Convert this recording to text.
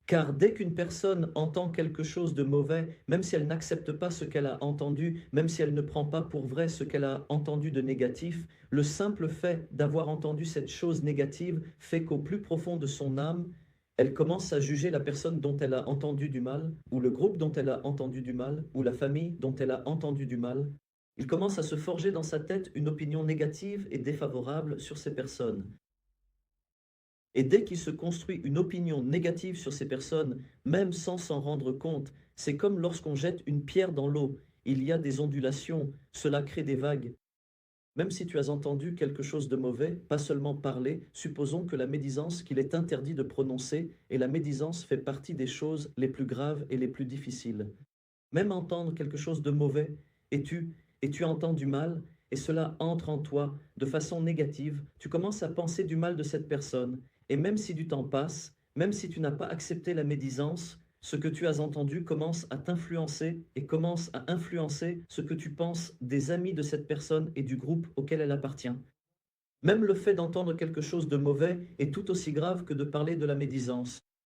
Car dès qu'une personne entend quelque chose de mauvais, même si elle n'accepte pas ce qu'elle a entendu, même si elle ne prend pas pour vrai ce qu'elle a entendu de négatif, le simple fait d'avoir entendu cette chose négative fait qu'au plus profond de son âme, elle commence à juger la personne dont elle a entendu du mal, ou le groupe dont elle a entendu du mal, ou la famille dont elle a entendu du mal. Il commence à se forger dans sa tête une opinion négative et défavorable sur ces personnes. Et dès qu'il se construit une opinion négative sur ces personnes, même sans s'en rendre compte, c'est comme lorsqu'on jette une pierre dans l'eau. Il y a des ondulations, cela crée des vagues. Même si tu as entendu quelque chose de mauvais, pas seulement parler, supposons que la médisance qu'il est interdit de prononcer, et la médisance fait partie des choses les plus graves et les plus difficiles. Même entendre quelque chose de mauvais, et tu entends du mal, et cela entre en toi de façon négative, tu commences à penser du mal de cette personne, et même si du temps passe, même si tu n'as pas accepté la médisance, ce que tu as entendu commence à t'influencer et commence à influencer ce que tu penses des amis de cette personne et du groupe auquel elle appartient. Même le fait d'entendre quelque chose de mauvais est tout aussi grave que de parler de la médisance.